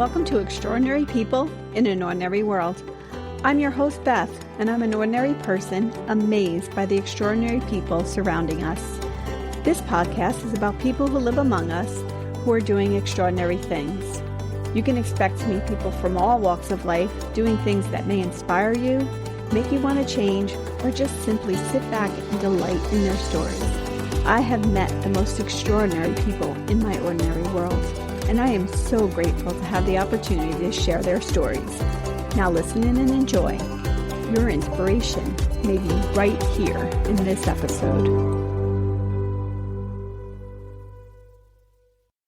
Welcome to Extraordinary People in an Ordinary World. I'm your host, Beth, and I'm an ordinary person amazed by the extraordinary people surrounding us. This podcast is about people who live among us who are doing extraordinary things. You can expect to meet people from all walks of life doing things that may inspire you, make you want to change, or just simply sit back and delight in their stories. I have met the most extraordinary people in my ordinary world, and I am so grateful to have the opportunity to share their stories. Now listen in and enjoy. Your inspiration may be right here in this episode.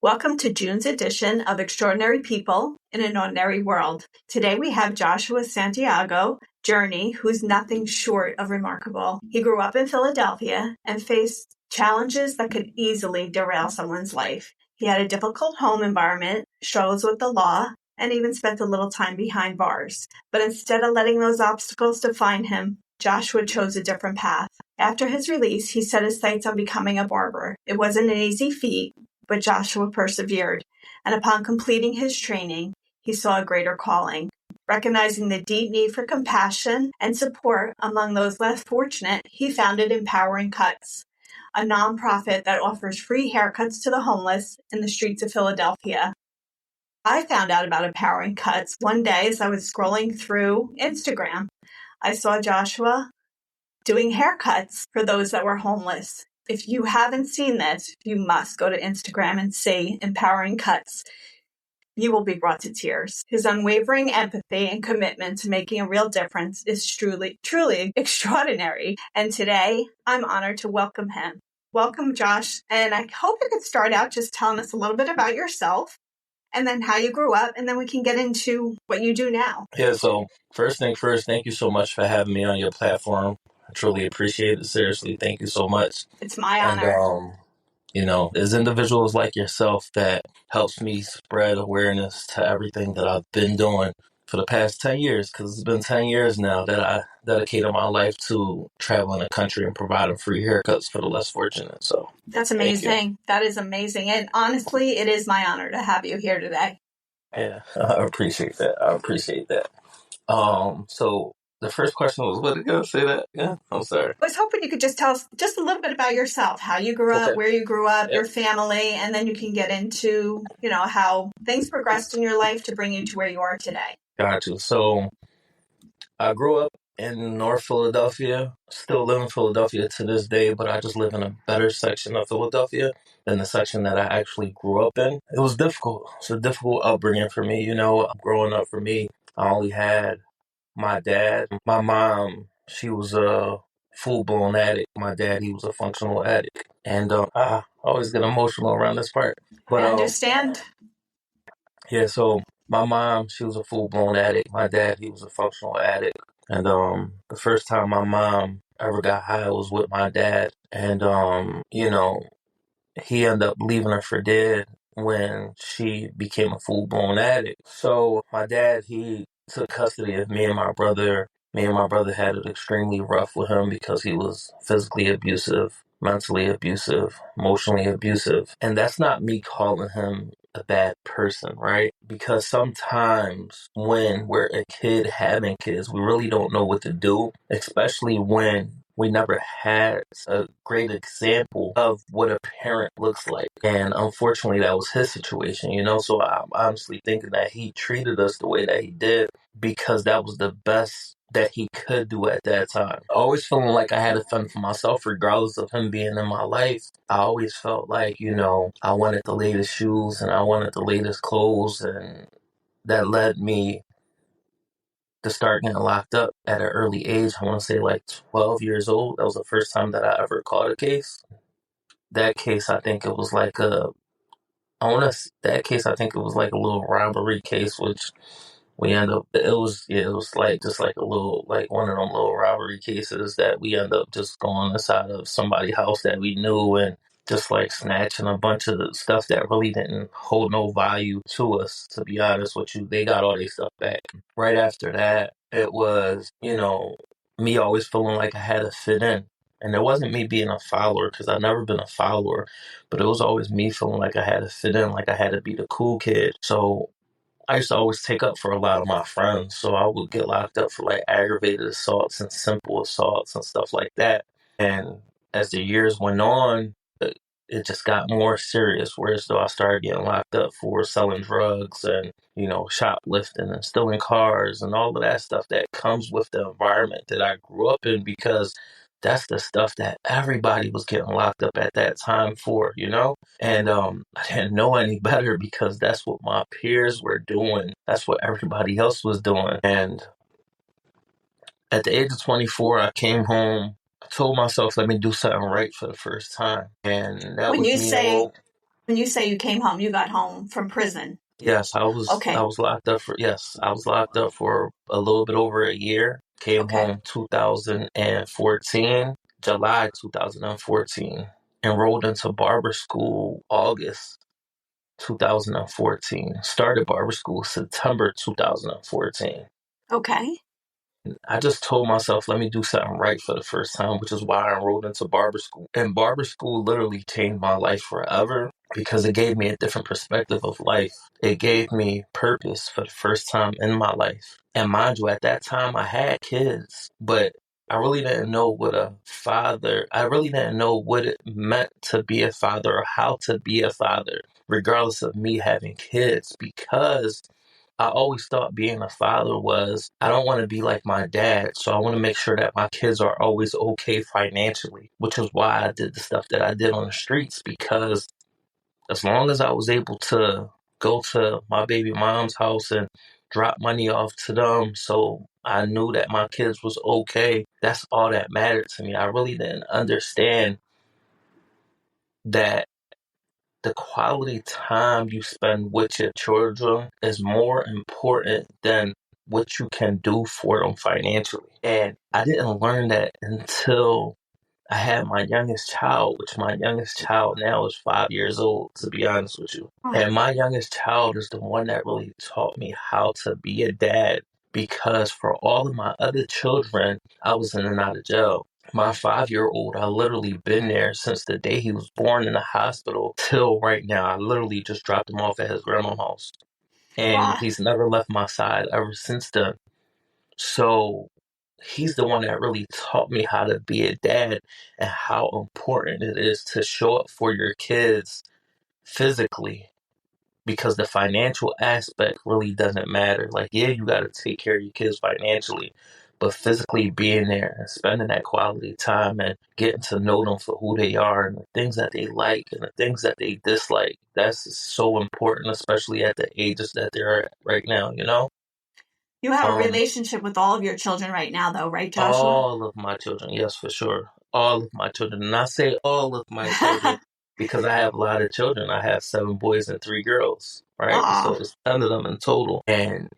Welcome to June's edition of Extraordinary People in an Ordinary World. Today we have Joshua Santiago journey, who's nothing short of remarkable. He grew up in Philadelphia and faced challenges that could easily derail someone's life. He had a difficult home environment, struggles with the law, and even spent a little time behind bars. But instead of letting those obstacles define him, Joshua chose a different path. After his release, he set his sights on becoming a barber. It wasn't an easy feat, but Joshua persevered. And upon completing his training, he saw a greater calling. Recognizing the deep need for compassion and support among those less fortunate, he founded Empowering Cuts, a nonprofit that offers free haircuts to the homeless in the streets of Philadelphia. I found out about Empowering Cuts one day as I was scrolling through Instagram. I saw Joshua doing haircuts for those that were homeless. If you haven't seen this, you must go to Instagram and see Empowering Cuts. You will be brought to tears. His unwavering empathy and commitment to making a real difference is truly extraordinary. And today, I'm honored to welcome him. Welcome, Josh. And I hope you could start out just telling us a little bit about yourself and then how you grew up, and then we can get into what you do now. Yeah, so first thing first, thank you so much for having me on your platform. I truly appreciate it. Seriously, thank you so much. It's my honor. There's individuals like yourself that helps me spread awareness to everything that I've been doing for the past 10 years, because it's been 10 years now that I dedicated my life to traveling the country and providing free haircuts for the less fortunate. So that's amazing. That is amazing. And honestly, it is my honor to have you here today. Yeah, I appreciate that. So the first question was, what did you say that? Yeah, I'm sorry. I was hoping you could just tell us just a little bit about yourself, how you grew up, where you grew up, your family, and then you can get into, how things progressed in your life to bring you to where you are today. Gotcha. So I grew up in North Philadelphia, still live in Philadelphia to this day, but I just live in a better section of Philadelphia than the section that I actually grew up in. It was difficult. It's a difficult upbringing for me. Growing up for me, I only had my dad. My mom, she was a full-blown addict. My dad, he was a functional addict. And I always get emotional around this part. But I understand. Yeah, so my mom, she was a full-blown addict. My dad, he was a functional addict. And the first time my mom ever got high was with my dad. And, he ended up leaving her for dead when she became a full-blown addict. So my dad, he took custody of me and my brother. Me and my brother had it extremely rough with him because he was physically abusive, mentally abusive, emotionally abusive. And that's not me calling him a bad person, right? Because sometimes when we're a kid having kids, we really don't know what to do, especially when we never had a great example of what a parent looks like. And unfortunately, that was his situation, So I'm honestly thinking that he treated us the way that he did because that was the best that he could do at that time. Always feeling like I had to fend for myself regardless of him being in my life. I always felt like, I wanted the latest shoes and I wanted the latest clothes, and that led me to start getting locked up at an early age. I want to say like 12 years old. That was the first time that I ever caught a case. That case, I think it was like a little robbery case, which we end up, it was like just like a little, like one of them little robbery cases that we end up just going inside of somebody's house that we knew and just like snatching a bunch of stuff that really didn't hold no value to us, to be honest with you. They got all their stuff back. Right after that, it was, me always feeling like I had to fit in. And it wasn't me being a follower, because I've never been a follower, but it was always me feeling like I had to fit in, like I had to be the cool kid. So I used to always take up for a lot of my friends, so I would get locked up for like aggravated assaults and simple assaults and stuff like that. And as the years went on, it just got more serious. Whereas though I started getting locked up for selling drugs and, shoplifting and stealing cars and all of that stuff that comes with the environment that I grew up in, because that's the stuff that everybody was getting locked up at that time for. And I didn't know any better because that's what my peers were doing. That's what everybody else was doing. And at the age of 24, I came home. I told myself, let me do something right for the first time. And that When was you me say enrolled. when you say you came home, you got home from prison. Yes, I Okay. was locked up for a little bit over a year. Came Okay. home 2014, July 2014. Enrolled into barber school August 2014. Started barber school September 2014. Okay. I just told myself, let me do something right for the first time, which is why I enrolled into barber school. And barber school literally changed my life forever because it gave me a different perspective of life. It gave me purpose for the first time in my life. And mind you, at that time, I had kids, but I really didn't know I really didn't know what it meant to be a father or how to be a father, regardless of me having kids, because I always thought being a father was, I don't want to be like my dad, so I want to make sure that my kids are always okay financially, which is why I did the stuff that I did on the streets, because as long as I was able to go to my baby mom's house and drop money off to them so I knew that my kids was okay, that's all that mattered to me. I really didn't understand that the quality time you spend with your children is more important than what you can do for them financially. And I didn't learn that until I had my youngest child, which my youngest child now is 5 years old, to be honest with you. Oh, And my youngest child is the one that really taught me how to be a dad, because for all of my other children, I was in and out of jail. My 5-year-old, I literally been there since the day he was born in the hospital till right now. I literally just dropped him off at his grandma's house. And wow. he's never left my side ever since then. So he's the one that really taught me how to be a dad and how important it is to show up for your kids physically, because the financial aspect really doesn't matter. Like, yeah, you got to take care of your kids financially, but physically being there and spending that quality time and getting to know them for who they are and the things that they like and the things that they dislike, that's so important, especially at the ages that they're at right now. You have a Um, relationship with all of your children right now, though, right, Joshua? all of my children, yes, for sure. All of my children. And I say all of my children because I have a lot of children. I have 7 boys and 3 girls, right? So Aw, it's 10 of them in total. And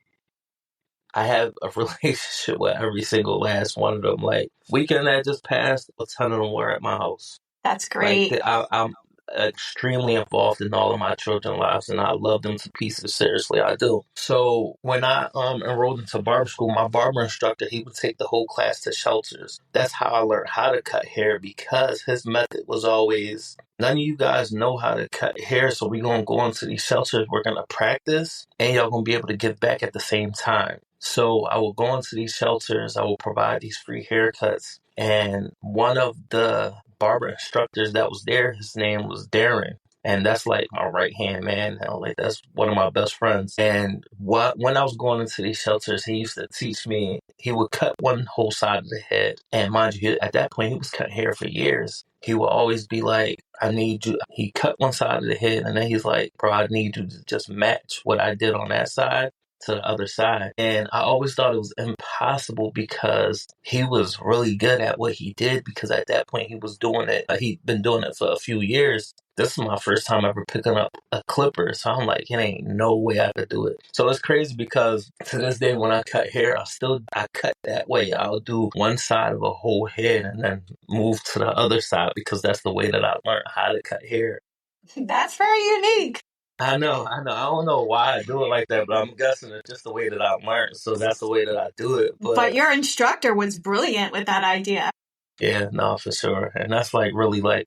I have a relationship with every single last one of them. Like, weekend that just passed, a ton of them were at my house. that's Like, great. I'm extremely involved in all of my children's lives, and I love them to pieces. Seriously, I do. So when I enrolled into barber school, my barber instructor, he would take the whole class to shelters. That's how I learned how to cut hair, because his method was always, none of you guys know how to cut hair, so we're gonna go into these shelters. We're gonna practice, and y'all gonna be able to give back at the same time. So I will go into these shelters. I will provide these free haircuts. And one of the barber instructors that was there, his name was Darren. And that's like my right hand man now. Like, that's one of my best friends. And when I was going into these shelters, he used to teach me. He would cut one whole side of the head. And mind you, at that point, he was cutting hair for years. He would always be like, I need you. He cut one side of the head, and then he's like, bro, I need you to just match what I did on that side to the other side. And I always thought it was impossible because he was really good at what he did, because at that point he was doing it. He'd been doing it for a few years. This is my first time ever picking up a clipper. So I'm like, it ain't no way I could do it. So it's crazy because to this day when I cut hair, I cut that way. I'll do one side of a whole head and then move to the other side, because that's the way that I learned how to cut hair. That's very unique. I know. I don't know why I do it like that, but I'm guessing it's just the way that I learned. So that's the way that I do it. But But your instructor was brilliant with that idea. Yeah, no, for sure. And that's like really like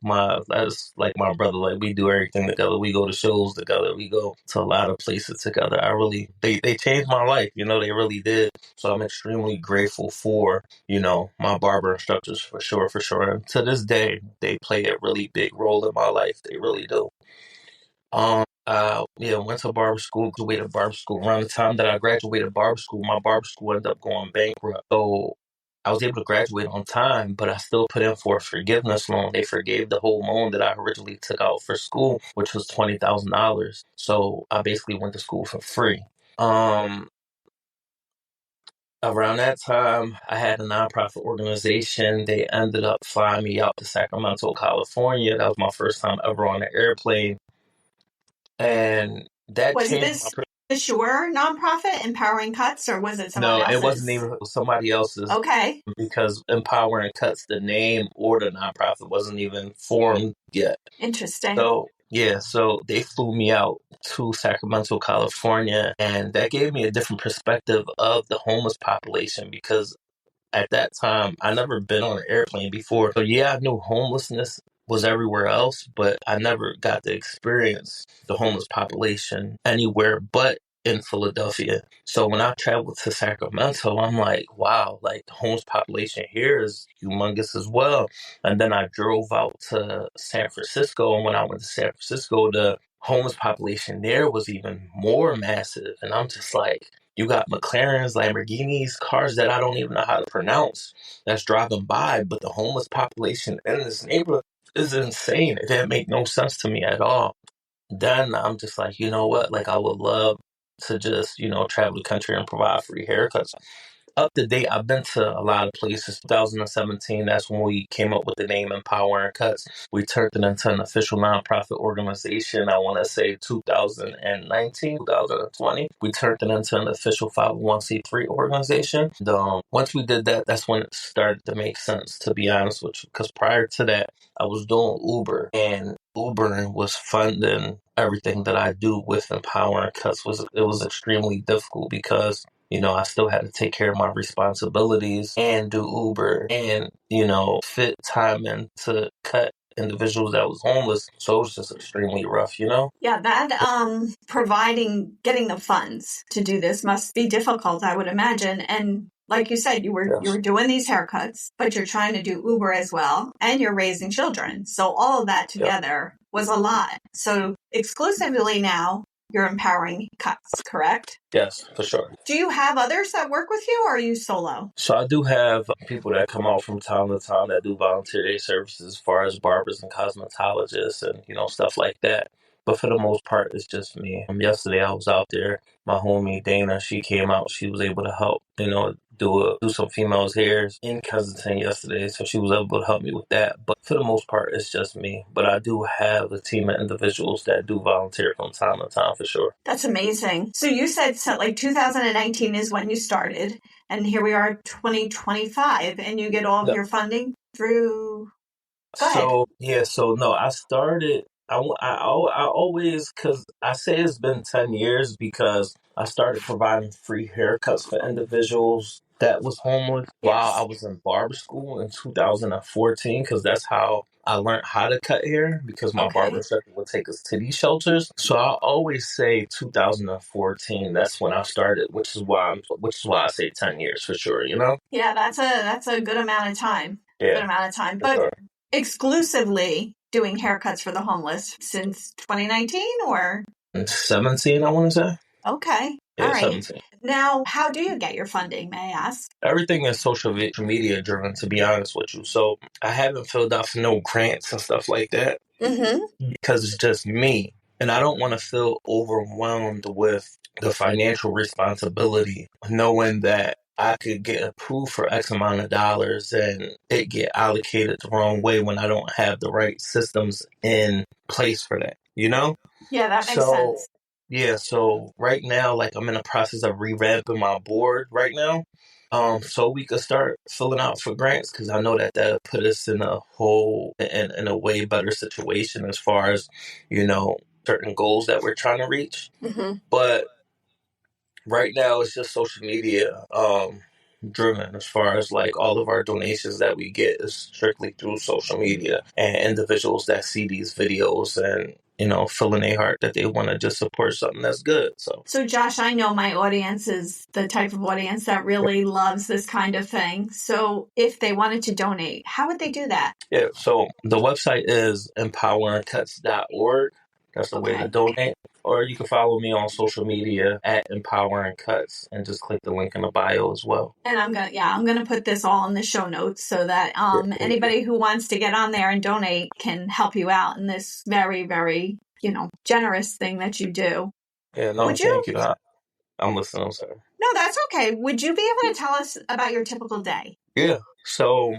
that's like my brother. Like we do everything together. We go to shows together. We go to a lot of places together. They changed my life, they really did. So I'm extremely grateful for, my barber instructors for sure, for sure. And to this day, they play a really big role in my life. They really do. Yeah, went to barber school, graduated barber school. Around the time that I graduated barber school, my barber school ended up going bankrupt. So I was able to graduate on time, but I still put in for a forgiveness loan. They forgave the whole loan that I originally took out for school, which was $20,000. So I basically went to school for free. Um, Around that time, I had a nonprofit organization. They ended up flying me out to Sacramento, California. That was my first time ever on an airplane. And that Was changed this your nonprofit, Empowering Cuts, or was it someone No, else's? it wasn't even somebody else's. Okay. Because Empowering Cuts, the name or the nonprofit wasn't even formed yet. Interesting. So yeah, so they flew me out to Sacramento, California, and that gave me a different perspective of the homeless population because at that time, I never been on an airplane before. So yeah, I knew homelessness was everywhere else, but I never got to experience the homeless population anywhere but in Philadelphia. So when I traveled to Sacramento, I'm like, wow, like the homeless population here is humongous as well. And then I drove out to San Francisco, and when I went to San Francisco, the homeless population there was even more massive. And I'm just like, you got McLarens, Lamborghinis, cars that I don't even know how to pronounce that's driving by, but the homeless population in this neighborhood is insane. It didn't make no sense to me at all. Then I'm just like, you know what? Like, I would love to just, travel the country and provide free haircuts. Up to date, I've been to a lot of places. 2017, that's when we came up with the name Empowering Cuts. We turned it into an official nonprofit organization. I want to say 2019, 2020. We turned it into an official 501c3 organization. And, once we did that, that's when it started to make sense, to be honest with you. Because prior to that, I was doing Uber, and Uber was funding everything that I do with Empowering Cuts. It was extremely difficult because I still had to take care of my responsibilities and do Uber and, fit time in to cut individuals that was homeless. So it was just extremely rough. Yeah, that getting the funds to do this must be difficult, I would imagine. And like you said, you were doing these haircuts, but you're trying to do Uber as well, and you're raising children. So all of that together was a lot. So exclusively now, you're Empowering Cuts, correct? Yes, for sure. Do you have others that work with you, or are you solo? So I do have people that come out from time to time that do volunteer day services as far as barbers and cosmetologists and, stuff like that. But for the most part, it's just me. Yesterday I was out there. My homie Dana, she came out. She was able to help, do some females' hairs in Kensington yesterday. So she was able to help me with that. But for the most part, it's just me. But I do have a team of individuals that do volunteer from time to time for sure. That's amazing. So you said like 2019 is when you started. And here we are, 2025, and you get all of your funding through. Go ahead. So no, I started. I always, because I say it's been 10 years because I started providing free haircuts for individuals that was homeless while I was in barber school in 2014, because that's how I learned how to cut hair, because my barber instructor would take us to these shelters. So I always say 2014, that's when I started, which is why I say 10 years for sure, Yeah, that's a good amount of time. Yeah. Good amount of time. But exclusively doing haircuts for the homeless since 2019 or 17, I want to say. Okay. Yeah, all right. 17. Now, how do you get your funding, may I ask? Everything is social media driven, to be honest with you. So I haven't filled out for no grants and stuff like that because it's just me. And I don't want to feel overwhelmed with the financial responsibility, knowing that I could get approved for X amount of dollars and it get allocated the wrong way when I don't have the right systems in place for that, Yeah, that makes sense. Yeah, so right now, like I'm in the process of revamping my board right now, so we could start filling out for grants, because I know that that'll put us in in a way better situation as far as, certain goals that we're trying to reach. But right now it's just social media. driven as far as like all of our donations that we get is strictly through social media and individuals that see these videos and feel in their heart that they want to just support something that's good. So Josh, I know my audience is the type of audience that really loves this kind of thing. So if they wanted to donate, how would they do that? Yeah, so the website is empoweringcuts.org. That's the way to donate. Or you can follow me on social media at Empowering Cuts and just click the link in the bio as well. And I'm gonna put this all in the show notes so that anybody who wants to get on there and donate can help you out in this very, very, generous thing that you do. Yeah, no, thank you. I'm listening, I'm sorry. No, that's okay. Would you be able to tell us about your typical day? Yeah, so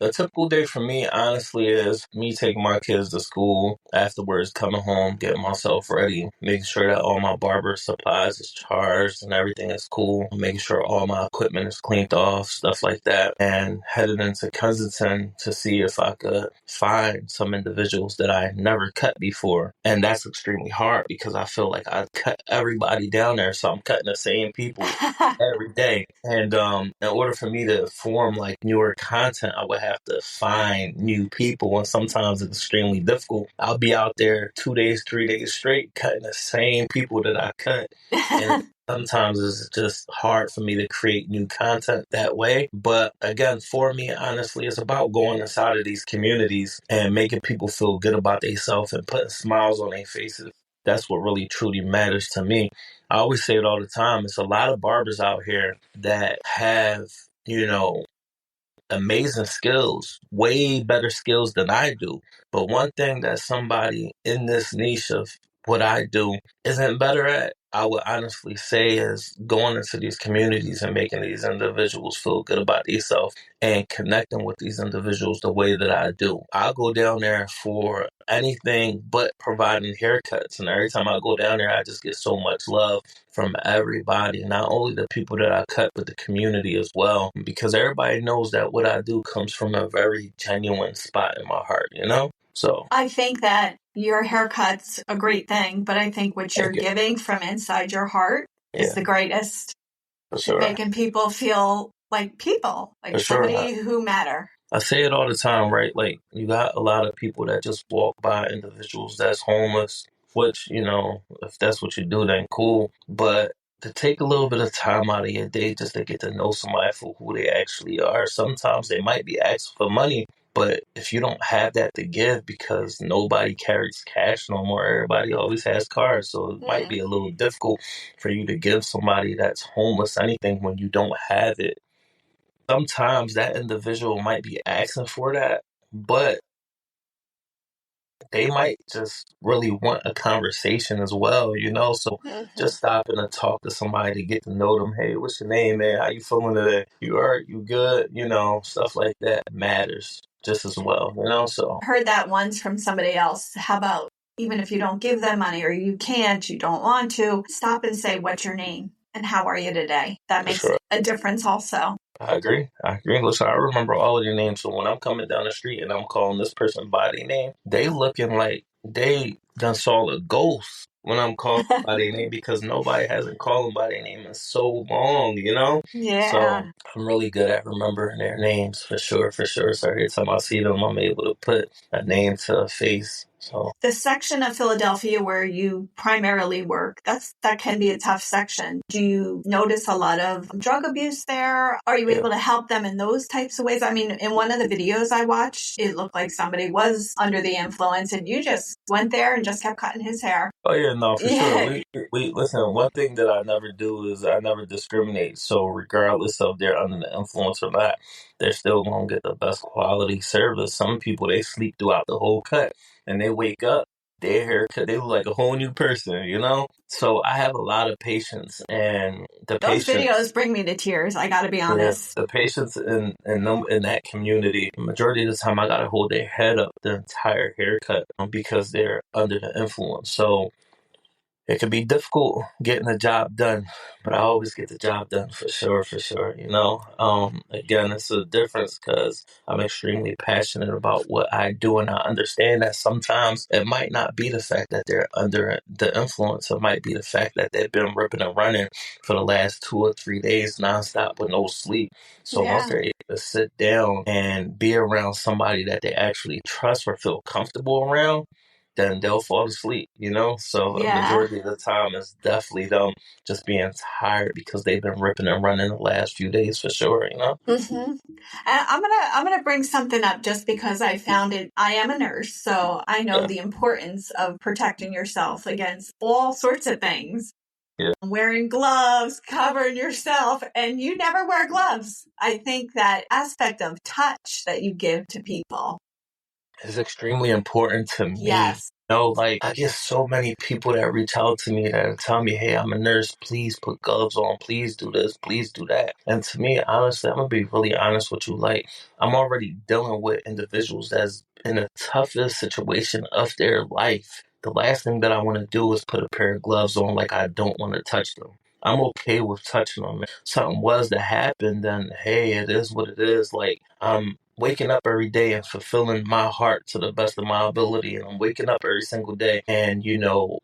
a typical day for me, honestly, is me taking my kids to school, afterwards coming home, getting myself ready, making sure that all my barber supplies is charged and everything is cool, making sure all my equipment is cleaned off, stuff like that, and headed into Kensington to see if I could find some individuals that I never cut before. And that's extremely hard because I feel like I cut everybody down there, so I'm cutting the same people every day. And in order for me to form like newer content, I would have to find new people, and sometimes it's extremely difficult. I'll be out there 2 days, 3 days straight cutting the same people that I cut. And sometimes it's just hard for me to create new content that way. But again, for me, honestly, it's about going inside of these communities and making people feel good about themselves and putting smiles on their faces. That's what really truly matters to me. I always say it all the time. It's a lot of barbers out here that have, amazing skills, way better skills than I do. But one thing that somebody in this niche of what I do isn't better at, I would honestly say, is going into these communities and making these individuals feel good about themselves and connecting with these individuals the way that I do. I'll go down there for anything but providing haircuts. And every time I go down there, I just get so much love from everybody, not only the people that I cut, but the community as well. Because everybody knows that what I do comes from a very genuine spot in my heart, So I think that your haircut's a great thing, but I think what you're giving from inside your heart is the greatest. For sure. Making people feel like people, like somebody who matter. I say it all the time, right? Like, you got a lot of people that just walk by individuals that's homeless, which, if that's what you do, then cool. But to take a little bit of time out of your day just to get to know somebody for who they actually are, sometimes they might be asking for money, but if you don't have that to give because nobody carries cash no more, everybody always has cards, so it might be a little difficult for you to give somebody that's homeless anything when you don't have it. Sometimes that individual might be asking for that, but they might just really want a conversation as well, So just stopping to talk to somebody to get to know them. Hey, what's your name, man? How you feeling today? You all right? You good? Stuff like that matters just as well, So I heard that once from somebody else. How about even if you don't give them money or you can't, you don't want to, stop and say, what's your name? And how are you today? That makes a difference also. I agree. Listen, I remember all of your names. So when I'm coming down the street and I'm calling this person by their name, they looking like they done saw a ghost when I'm calling by their name because nobody hasn't called them by their name in so long, Yeah. So I'm really good at remembering their names for sure. So every time I see them, I'm able to put a name to a face. So the section of Philadelphia where you primarily work, that can be a tough section. Do you notice a lot of drug abuse there? Are you able to help them in those types of ways? I mean, in one of the videos I watched, it looked like somebody was under the influence and you just went there and just kept cutting his hair. Oh yeah, no, for sure. We listen, one thing that I never do is I never discriminate. So regardless of they're under the influence or not, they're still gonna get the best quality service. Some people, they sleep throughout the whole cut and they wake up, their haircut, they look like a whole new person, So I have a lot of patience, and those videos bring me to tears. I got to be honest. The patients in that community, the majority of the time, I got to hold their head up the entire haircut because they're under the influence. So It can be difficult getting the job done, but I always get the job done for sure, for sure. Again, it's a difference because I'm extremely passionate about what I do, and I understand that sometimes it might not be the fact that they're under the influence. It might be the fact that they've been ripping and running for the last 2 or 3 days nonstop with no sleep. So once they're able to sit down and be around somebody that they actually trust or feel comfortable around, then they'll fall asleep. So a majority of the time it's definitely them just being tired because they've been ripping and running the last few days for sure. Mm-hmm. And I'm gonna bring something up just because I found it. I am a nurse, so I know the importance of protecting yourself against all sorts of things. Yeah. Wearing gloves, covering yourself, and you never wear gloves. I think that aspect of touch that you give to people is extremely important to me. Yes. I get so many people that reach out to me that tell me, hey, I'm a nurse, please put gloves on, please do this, please do that. And to me, honestly, I'm going to be really honest with you. I'm already dealing with individuals that's in the toughest situation of their life. The last thing that I want to do is put a pair of gloves on like I don't want to touch them. I'm okay with touching them. If something was to happen, then hey, it is what it is. I'm waking up every day and fulfilling my heart to the best of my ability. And I'm waking up every single day and,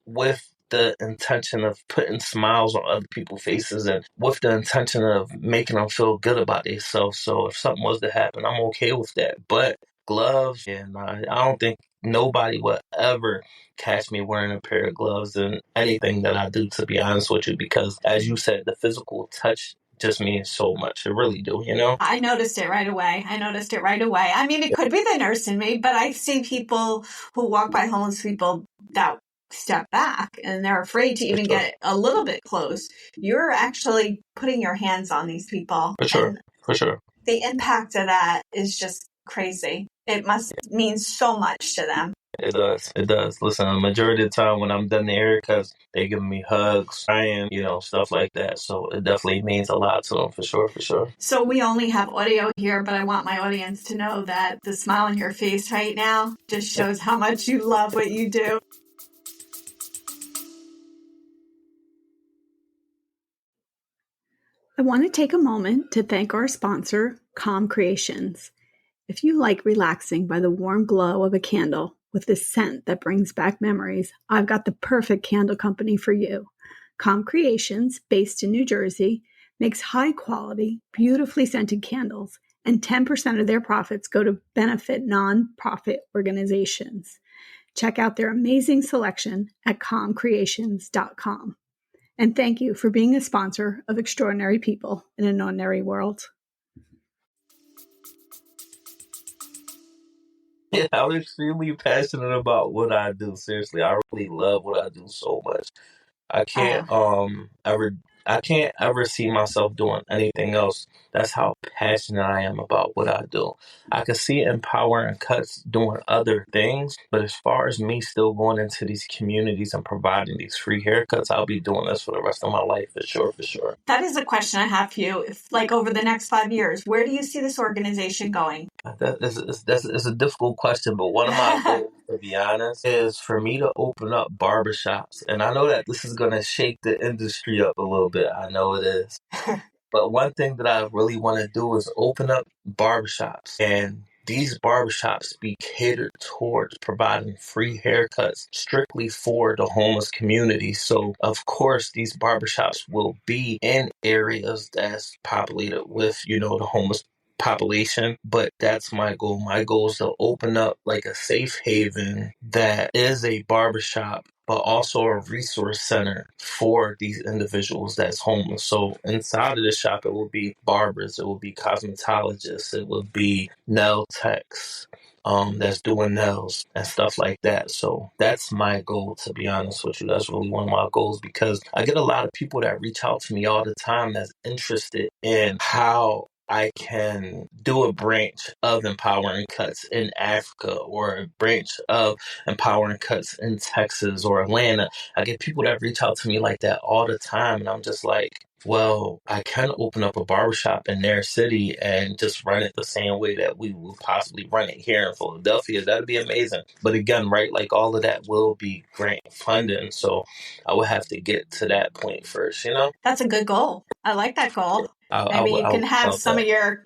with the intention of putting smiles on other people's faces and with the intention of making them feel good about themselves. So if something was to happen, I'm okay with that. But gloves, and I don't think nobody would ever catch me wearing a pair of gloves in anything that I do, to be honest with you, because as you said, the physical touch just means so much. It really do. I noticed it right away. I mean, it could be the nurse in me, but I see people who walk by homeless people that step back and they're afraid to even get a little bit close. You're actually putting your hands on these people. For sure. The impact of that is just crazy. It must mean so much to them. It does. Listen, the majority of the time when I'm done the haircuts, they give me hugs, crying, stuff like that. So it definitely means a lot to them, for sure. So we only have audio here, but I want my audience to know that the smile on your face right now just shows how much you love what you do. I want to take a moment to thank our sponsor, Calm Creations. If you like relaxing by the warm glow of a candle with the scent that brings back memories, I've got the perfect candle company for you. Calm Creations, based in New Jersey, makes high-quality, beautifully scented candles, and 10% of their profits go to benefit nonprofit organizations. Check out their amazing selection at calmcreations.com. And thank you for being a sponsor of Extraordinary People in an Ordinary World. Yeah, I'm extremely passionate about what I do. Seriously, I really love what I do so much. I can't ever see myself doing anything else. That's how passionate I am about what I do. I could see Empowering Cuts doing other things, but as far as me still going into these communities and providing these free haircuts, I'll be doing this for the rest of my life, for sure. That is a question I have for you. If, over the next 5 years, where do you see this organization going? That's a difficult question, but one of my goals, to be honest, is for me to open up barbershops. And I know that this is going to shake the industry up a little bit. I know it is. But one thing that I really want to do is open up barbershops. And these barbershops be catered towards providing free haircuts strictly for the homeless community. So, of course, these barbershops will be in areas that's populated with, the homeless population, but that's my goal. My goal is to open up a safe haven that is a barbershop, but also a resource center for these individuals that's homeless. So inside of the shop, it will be barbers, it will be cosmetologists, it will be nail techs, that's doing nails and stuff like that. So that's my goal, to be honest with you. That's really one of my goals, because I get a lot of people that reach out to me all the time that's interested in how I can do a branch of Empowering Cuts in Africa, or a branch of Empowering Cuts in Texas or Atlanta. I get people that reach out to me like that all the time, and I'm just like, Well, I can open up a barbershop in their city and just run it the same way that we would possibly run it here in Philadelphia. That'd be amazing. But again, right, like all of that will be grant funding. So I would have to get to that point first, you know? That's a good goal. I like that goal. Maybe you I can would have love some that. of your,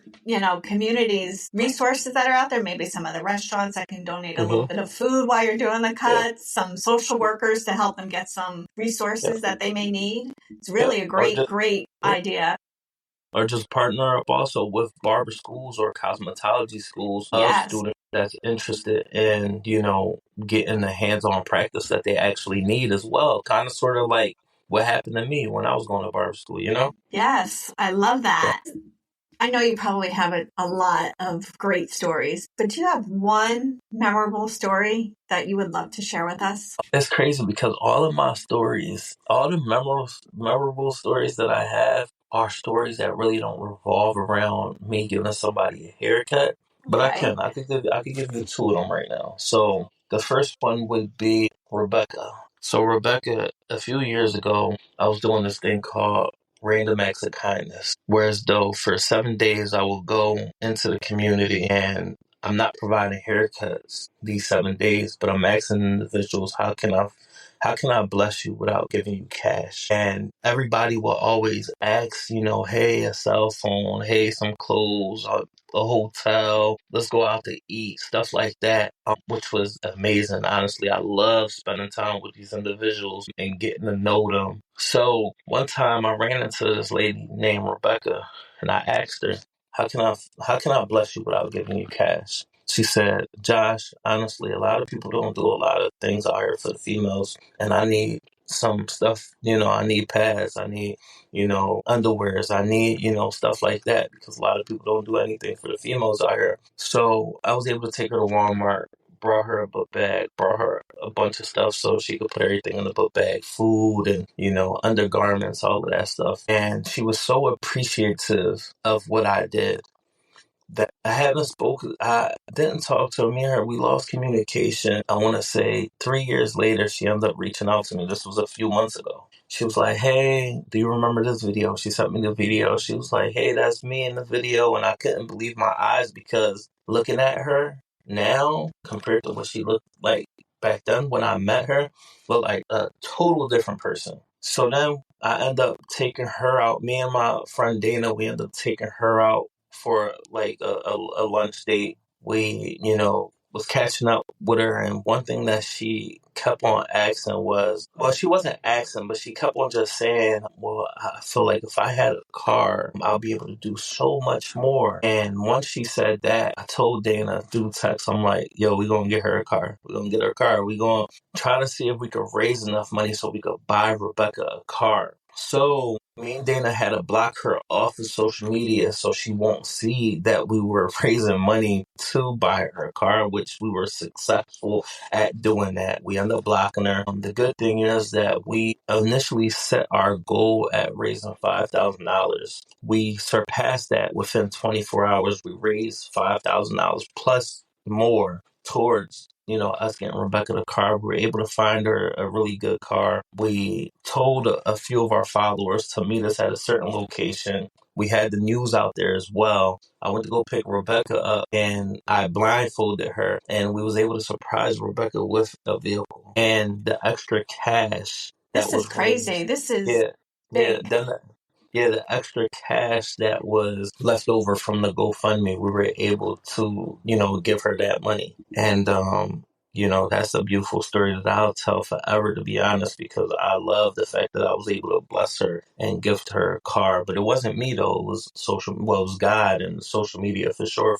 communities resources that are out there. Maybe some of the restaurants that can donate a little Hmm. bit of food while you're doing the Yeah, cuts. Some social workers to help them get some yeah, resources that they may need. It's yeah. really a great, great Yeah. idea. Or just partner up also with barber schools or cosmetology schools of Yes. students that's interested in, getting the hands-on practice that they actually need as well. Kind of sort of like what happened to me when I was going to barber school, you know? Yes. I love So that. I know you probably have a lot of great stories, but do you have one memorable story that you would love to share with us? it's crazy because all of my stories, all the memorable stories that I have are stories that really don't revolve around me giving somebody a haircut. But Okay. I could give you two of them right now. So the first one would be Rebecca. So Rebecca, a few years ago, I was doing this thing called Random Acts of Kindness. Whereas though for 7 days I will go into the community and I'm not providing haircuts these 7 days, but I'm asking individuals, how can I bless you without giving you cash? And everybody will always ask, hey, a cell phone, hey, some clothes, a hotel, let's go out to eat, stuff like that, which was amazing. Honestly, I love spending time with these individuals and getting to know them. So one time I ran into this lady named Rebecca, and I asked her, how can I bless you without giving you cash? She said, Josh, honestly, a lot of people don't do a lot of things out here for the females, and I need some stuff, I need pads, I need, underwears, I need, stuff like that, because a lot of people don't do anything for the females out here. So I was able to take her to Walmart, brought her a book bag, brought her a bunch of stuff so she could put everything in the book bag, food and, undergarments, all of that stuff. And she was so appreciative of what I did that I haven't spoken. I didn't talk to her. Me and her, we lost communication. I want to say 3 years later, she ended up reaching out to me. This was a few months ago. She was like, "Hey, do you remember this video?" She sent me the video. She was like, "Hey, that's me in the video," and I couldn't believe my eyes because looking at her now compared to what she looked like back then when I met her, looked like a total different person. So then I end up taking her out. Me and my friend Dana, we end up taking her out for like a lunch date. We, was catching up with her, and one thing that she kept on asking was, well, she wasn't asking, but she kept on just saying, well, I feel like if I had a car, I'll be able to do so much more. And once she said that, I told Dana through text, I'm like, yo, we're going to get her a car. We're going to get her a car. We're going to try to see if we could raise enough money so we could buy Rebecca a car. So me and Dana had to block her off of social media so she won't see that we were raising money to buy her a car, which we were successful at doing that. We ended up blocking her. The good thing is that we initially set our goal at raising $5,000. We surpassed that within 24 hours. We raised $5,000 plus more towards us getting Rebecca the car. We were able to find her a really good car. We told a few of our followers to meet us at a certain location. We had the news out there as well. I went to go pick Rebecca up and I blindfolded her and we was able to surprise Rebecca with a vehicle. And the extra cash that This is was crazy. raised, This is yeah, yeah, big. then the extra cash that was left over from the GoFundMe, we were able to, give her that money. And, that's a beautiful story that I'll tell forever, to be honest, because I love the fact that I was able to bless her and gift her a car. But it wasn't me, though. It was it was God and social media for sure,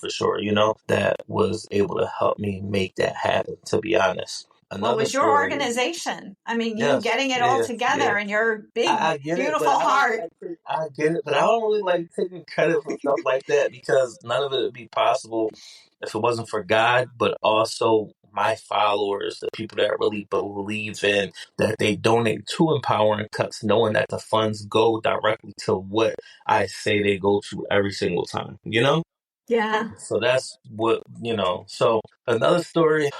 that was able to help me make that happen, to be honest. Well, it Another was your story, organization. I mean, you yes, getting it all yeah, together yeah. and your big, I get it, but beautiful I don't really heart. like I get it, but I don't really like taking credit for stuff like that because none of it would be possible if it wasn't for God, but also my followers, the people that really believe in that they donate to Empowering Cuts, knowing that the funds go directly to what I say they go to every single time, Yeah. So that's what, So another story,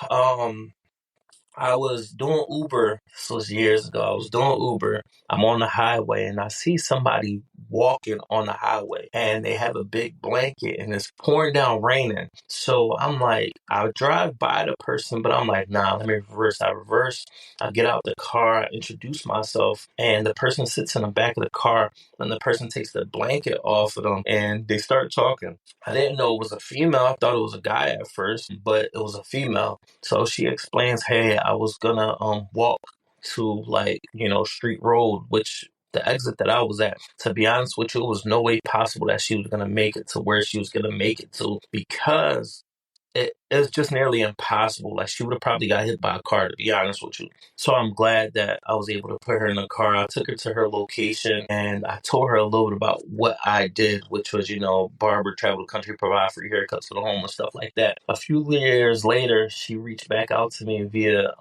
I was doing Uber. This was years ago. I was doing Uber. I'm on the highway and I see somebody walking on the highway and they have a big blanket and it's pouring down raining. So I'm like, I drive by the person, but I'm like, nah, let me reverse. I reverse. I get out the car, I introduce myself, and the person sits in the back of the car and the person takes the blanket off of them and they start talking. I didn't know it was a female. I thought it was a guy at first, but it was a female. So she explains, hey, I was gonna walk to like, Street Road, which the exit that I was at. To be honest with you, it was no way possible that she was gonna make it to where she was gonna make it to because it's just nearly impossible. Like she would have probably got hit by a car, to be honest with you. So I'm glad that I was able to put her in the car. I took her to her location and I told her a little bit about what I did, which was, barber, travel the country, provide free haircuts for the homeless, stuff like that. A few years later, she reached back out to me via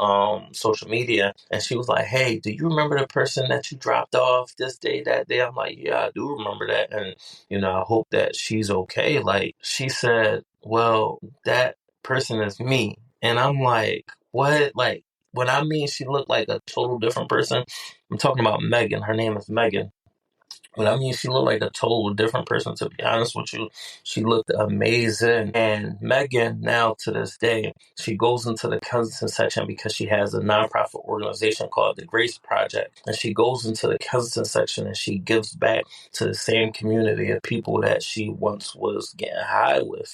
social media and she was like, hey, do you remember the person that you dropped off this day, that day? I'm like, yeah, I do remember that. And, I hope that she's okay. Like she said, well, that person is me. And I'm like, what? Like, when I mean she looked like a total different person, I'm talking about Megan. Her name is Megan. But I mean, she looked like a total different person, to be honest with you. She looked amazing. And Megan, now to this day, she goes into the Kensington section because she has a nonprofit organization called the Grace Project. And she goes into the Kensington section and she gives back to the same community of people that she once was getting high with.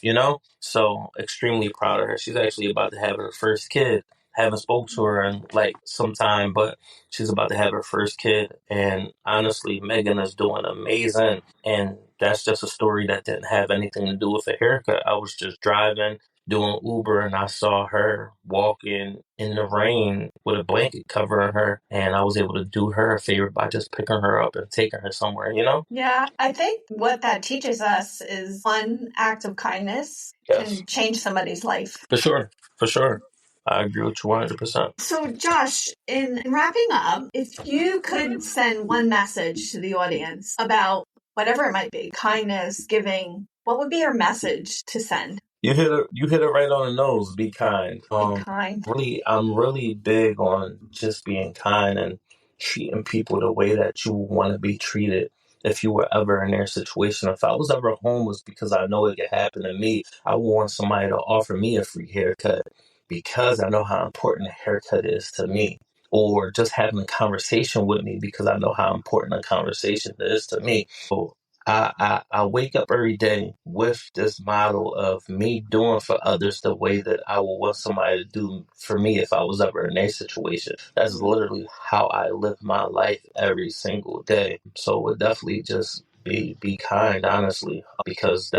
So extremely proud of her. She's actually about to have her first kid. Haven't spoke to her in like some time, but she's about to have her first kid. And honestly, Megan is doing amazing. And that's just a story that didn't have anything to do with a haircut. I was just driving, doing Uber, and I saw her walking in the rain with a blanket covering her. And I was able to do her a favor by just picking her up and taking her somewhere. Yeah, I think what that teaches us is one act of kindness can change somebody's life. For sure. For sure. I agree with you 100%. So, Josh, in wrapping up, if you could send one message to the audience about whatever it might be, kindness, giving, what would be your message to send? You hit it right on the nose. Be kind. Be kind. Really, I'm really big on just being kind and treating people the way that you want to be treated. If you were ever in their situation, if I was ever homeless, because I know it could happen to me, I would want somebody to offer me a free haircut because I know how important a haircut is to me. Or just having a conversation with me because I know how important a conversation is to me. So I wake up every day with this model of me doing for others the way that I would want somebody to do for me if I was ever in their situation. That's literally how I live my life every single day. So it would definitely just be kind, honestly, because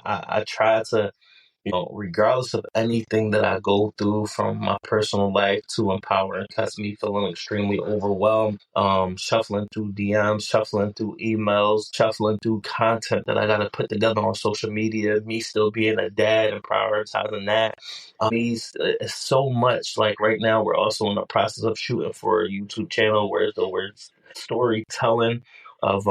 I try to, regardless of anything that I go through from my personal life to empowering cuts me feeling extremely overwhelmed, shuffling through DMs, shuffling through emails, shuffling through content that I got to put together on social media, me still being a dad and prioritizing that. It's so much. Like right now, we're also in the process of shooting for a YouTube channel where we're storytelling of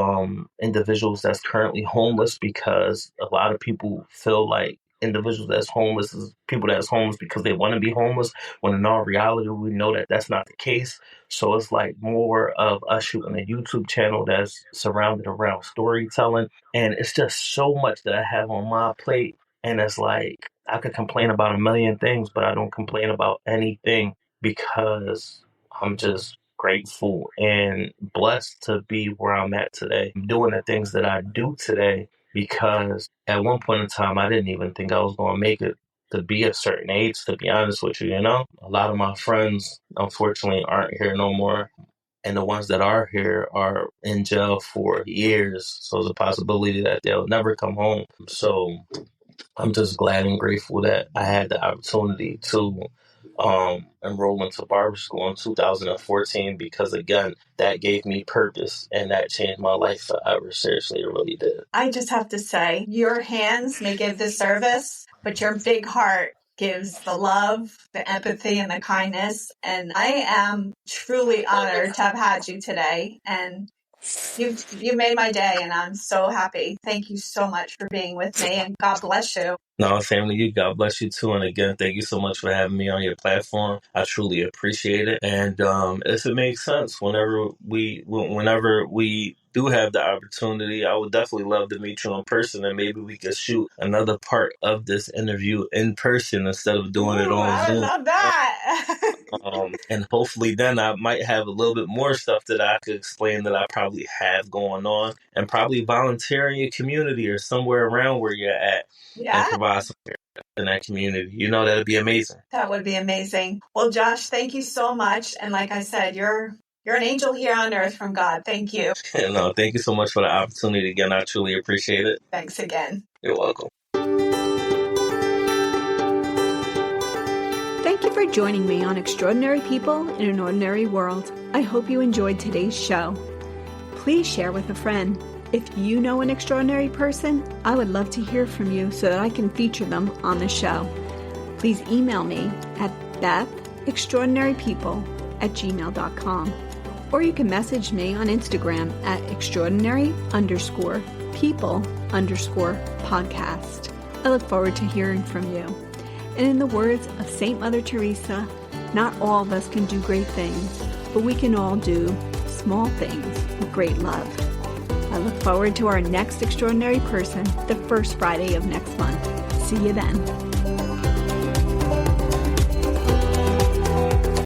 individuals that's currently homeless because a lot of people feel like individuals that's homeless is people that's homeless because they want to be homeless, when in all reality we know that that's not the case. So it's like more of us shooting a YouTube channel that's surrounded around storytelling, and it's just so much that I have on my plate. And it's like I could complain about a million things, but I don't complain about anything because I'm just grateful and blessed to be where I'm at today. I'm doing the things that I do today because at one point in time, I didn't even think I was going to make it to be a certain age, to be honest with you. A lot of my friends, unfortunately, aren't here no more. And the ones that are here are in jail for years. So there's a possibility that they'll never come home. So I'm just glad and grateful that I had the opportunity to enroll into barber school in 2014 because, again, that gave me purpose and that changed my life forever. Seriously, it really did. I just have to say, your hands may give the service, but your big heart gives the love, the empathy, and the kindness. And I am truly honored to have had you today. And you made my day, and I'm so happy. Thank you so much for being with me, and God bless you. No, same to you. God bless you too. And again, thank you so much for having me on your platform. I truly appreciate it. And if it makes sense, whenever we do have the opportunity, I would definitely love to meet you in person, and maybe we could shoot another part of this interview in person instead of doing it Ooh, on I Zoom. love that. And hopefully then I might have a little bit more stuff that I could explain that I probably have going on, and probably volunteer in your community or somewhere around where you're at and Yeah, provide some in that community. That'd be amazing. that would be amazing. Well, Josh, thank you so much. And like I said, you're an angel here on earth from God. Thank you. No, thank you so much for the opportunity again. I truly appreciate it. Thanks again. You're welcome. Thank you for joining me on Extraordinary People in an Ordinary World. I hope you enjoyed today's show. Please share with a friend. If you know an extraordinary person, I would love to hear from you so that I can feature them on the show. Please email me at bethextraordinarypeople@gmail.com, or you can message me on Instagram at extraordinary_people_podcast. I look forward to hearing from you. And in the words of Saint Mother Teresa, not all of us can do great things, but we can all do small things with great love. I look forward to our next extraordinary person, the first Friday of next month. See you then.